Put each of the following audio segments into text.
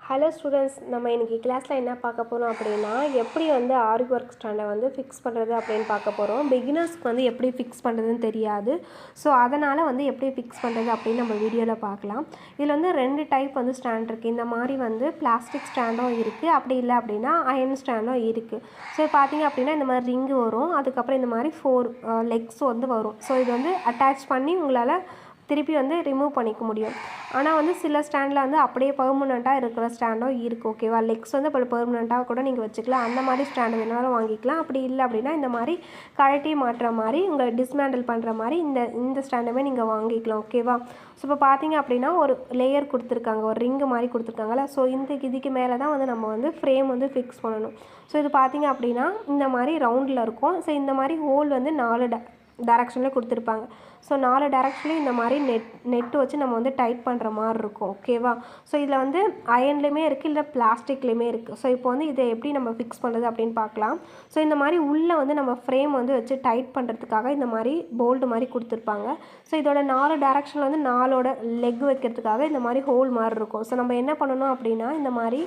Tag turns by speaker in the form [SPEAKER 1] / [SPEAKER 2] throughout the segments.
[SPEAKER 1] Hello students, நம்ம இன்றைக்கி கிளாஸில் என்ன பார்க்க போகிறோம் அப்படின்னா, எப்படி வந்து ஆரி ஒர்க் ஸ்டாண்டை வந்து ஃபிக்ஸ் பண்ணுறது அப்படின்னு பார்க்க போகிறோம். பிகினர்ஸ்க்கு வந்து எப்படி ஃபிக்ஸ் பண்ணுறதுன்னு தெரியாது. ஸோ அதனால் வந்து எப்படி ஃபிக்ஸ் பண்ணுறது அப்படின்னு நம்ம வீடியோவில் பார்க்கலாம். இதில் வந்து 2 டைப் வந்து ஸ்டாண்ட் இருக்குது. இந்த மாதிரி வந்து பிளாஸ்டிக் ஸ்டாண்டும் இருக்குது, அப்படி இல்லை அப்படின்னா அயன் ஸ்டாண்டும் இருக்குது. ஸோ பார்த்திங்க அப்படின்னா இந்த மாதிரி ரிங்கு வரும், அதுக்கப்புறம் இந்த மாதிரி 4 லெக்ஸ் வந்து வரும். ஸோ இது வந்து அட்டாச் பண்ணி உங்களால் திருப்பி வந்து ரிமூவ் பண்ணிக்க முடியும். ஆனால் வந்து சில ஸ்டாண்டில் வந்து அப்படியே பெர்மனெண்ட்டாக இருக்கிற ஸ்டாண்டும் இருக்குது. ஓகேவா, லெக்ஸ் வந்து இப்போ பெர்மனெண்ட்டாக கூட நீங்கள் வச்சுக்கலாம். அந்த மாதிரி ஸ்டாண்டு வேணாலும் வாங்கிக்கலாம். அப்படி இல்லை அப்படின்னா இந்த மாதிரி கழட்டி மாட்டுற மாதிரி உங்களை டிஸ்மேண்டில் பண்ணுற மாதிரி இந்த ஸ்டாண்டுமே நீங்கள் வாங்கிக்கலாம். ஓகேவா, ஸோ இப்போ பார்த்தீங்க அப்படின்னா ஒரு லேயர் கொடுத்துருக்காங்க, ஒரு ரிங்கு மாதிரி கொடுத்துருக்காங்கல்ல. ஸோ இதுக்கு மேலே தான் வந்து நம்ம வந்து ஃப்ரேம் வந்து ஃபிக்ஸ் பண்ணணும். ஸோ இது பார்த்தீங்க அப்படின்னா இந்த மாதிரி ரவுண்டில் இருக்கும். ஸோ இந்த மாதிரி ஹோல் வந்து 4 டைரக்ஷனில் கொடுத்துருப்பாங்க. ஸோ 4 டைரக்ஷன்லேயும் இந்த மாதிரி நெட்டு வச்சு நம்ம வந்து டைட் பண்ணுற மாதிரி இருக்கும். ஓகேவா, ஸோ இதில் வந்து அயன்லேயுமே இருக்குது, இல்லை பிளாஸ்டிக்லேயுமே இருக்குது. ஸோ இப்போ வந்து இதை எப்படி நம்ம ஃபிக்ஸ் பண்ணுறது அப்படின்னு பார்க்கலாம். ஸோ இந்த மாதிரி உள்ளே வந்து நம்ம ஃப்ரேம் வந்து வச்சு டைட் பண்ணுறதுக்காக இந்த மாதிரி போல்டு மாதிரி கொடுத்துருப்பாங்க. ஸோ இதோட 4 டைரக்ஷனில் வந்து 4 லெக் வைக்கிறதுக்காக இந்த மாதிரி ஹோல் மாதிரி இருக்கும். ஸோ நம்ம என்ன பண்ணணும் அப்படின்னா, இந்த மாதிரி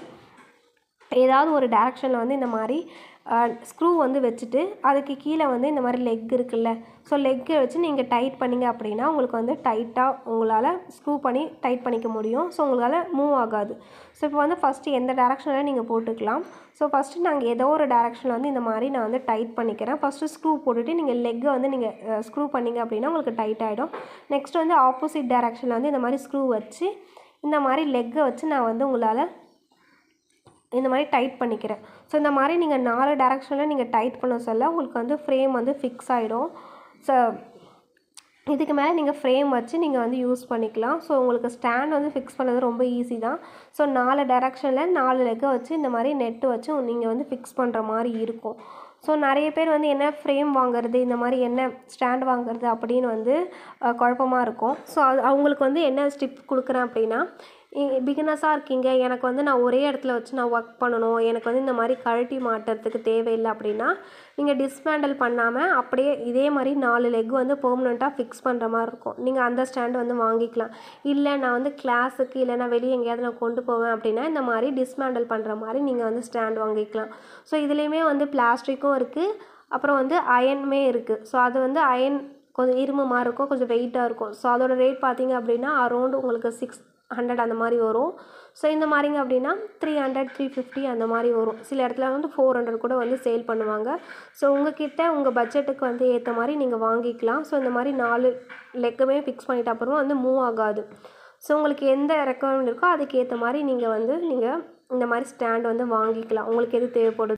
[SPEAKER 1] ஏதாவது ஒரு டைரக்ஷனில் வந்து இந்த மாதிரி ஸ்க்ரூ வந்து வச்சுட்டு அதுக்கு கீழே வந்து இந்த மாதிரி லெக் இருக்குல்ல, ஸோ லெக்கை வச்சு நீங்கள் டைட் பண்ணிங்க அப்படின்னா உங்களுக்கு வந்து டைட்டாக உங்களால் ஸ்க்ரூ பண்ணி டைட் பண்ணிக்க முடியும். ஸோ உங்களால் மூவ் ஆகாது. ஸோ இப்போ வந்து ஃபஸ்ட்டு எந்த டைரக்ஷனில் நீங்கள் போட்டுக்கலாம். ஸோ ஃபஸ்ட்டு நாங்கள் ஏதோ ஒரு டைரக்ஷனில் வந்து இந்த மாதிரி நான் வந்து டைட் பண்ணிக்கிறேன். ஃபஸ்ட்டு ஸ்க்ரூ போட்டுட்டு நீங்கள் லெக்கை வந்து நீங்கள் ஸ்க்ரூ பண்ணிங்க அப்படின்னா உங்களுக்கு டைட் ஆகிடும். நெக்ஸ்ட் வந்து ஆப்போசிட் டைரக்ஷனில் வந்து இந்த மாதிரி ஸ்க்ரூ வச்சு இந்த மாதிரி லெக்கை வச்சு நான் வந்து உங்களால் இந்த மாதிரி டைட் பண்ணிக்கிறேன். ஸோ இந்த மாதிரி நீங்கள் 4 டைரக்ஷனில் நீங்கள் டைட் பண்ண சொல்ல உங்களுக்கு வந்து ஃப்ரேம் வந்து ஃபிக்ஸ் ஆகிடும். ஸோ இதுக்கு மேலே நீங்கள் ஃப்ரேம் வச்சு நீங்கள் வந்து யூஸ் பண்ணிக்கலாம். ஸோ உங்களுக்கு ஸ்டாண்ட் வந்து ஃபிக்ஸ் பண்ணுறது ரொம்ப ஈஸி தான். ஸோ 4 டைரக்ஷனில் 4 லெக்கை வச்சு இந்த மாதிரி நெட்டு வச்சு நீங்கள் வந்து ஃபிக்ஸ் பண்ணுற மாதிரி இருக்கும். ஸோ நிறைய பேர் வந்து என்ன ஃப்ரேம் வாங்குறது, இந்த மாதிரி என்ன ஸ்டாண்ட் வாங்குறது அப்படின்னு வந்து குழப்பமாக இருக்கும். ஸோ அவங்களுக்கு வந்து என்ன ஸ்டிப் கொடுக்குறேன் அப்படின்னா, பிகினர்ஸாக இருக்கீங்க, எனக்கு வந்து நான் ஒரே இடத்துல வச்சு நான் ஒர்க் பண்ணணும், எனக்கு வந்து இந்த மாதிரி கழட்டி மாட்டுறதுக்கு தேவையில்லை அப்படின்னா நீங்கள் டிஸ்மேண்டில் பண்ணாமல் அப்படியே இதே மாதிரி 4 லெக் வந்து பெர்மனெண்ட்டாக ஃபிக்ஸ் பண்ணுற மாதிரி இருக்கும். நீங்கள் அந்த ஸ்டாண்டு வந்து வாங்கிக்கலாம். இல்லை நான் வந்து கிளாஸுக்கு இல்லை நான் வெளியே எங்கேயாவது நான் கொண்டு போவேன் அப்படின்னா இந்த மாதிரி டிஸ்மேண்டில் பண்ணுற மாதிரி நீங்கள் வந்து ஸ்டாண்ட் வாங்கிக்கலாம். ஸோ இதுலேயுமே வந்து பிளாஸ்டிக்கும் இருக்குது, அப்புறம் வந்து அயனுமே இருக்குது. ஸோ அது வந்து அயன் கொஞ்சம் இரும்பு மாதிரி இருக்கும், கொஞ்சம் வெயிட்டாக இருக்கும். ஸோ அதோட ரேட் பார்த்தீங்க அப்படின்னா அரௌண்ட் உங்களுக்கு 600 அந்த மாதிரி வரும். ஸோ இந்த மாதிரிங்க அப்படின்னா 300 350 அந்த மாதிரி வரும். சில இடத்துல வந்து 400 கூட வந்து சேல் பண்ணுவாங்க. ஸோ உங்ககிட்ட உங்கள் பட்ஜெட்டுக்கு வந்து ஏற்ற மாதிரி நீங்கள் வாங்கிக்கலாம். ஸோ இந்த மாதிரி 4 லெக்குமே ஃபிக்ஸ் பண்ணிட்ட அப்புறமா வந்து மூவ் ஆகாது. ஸோ உங்களுக்கு எந்த ரெக்குவயர்மெண்ட் இருக்கோ அதுக்கேற்ற மாதிரி நீங்கள் இந்த மாதிரி ஸ்டாண்ட் வந்து வாங்கிக்கலாம், உங்களுக்கு எது தேவைப்படுது.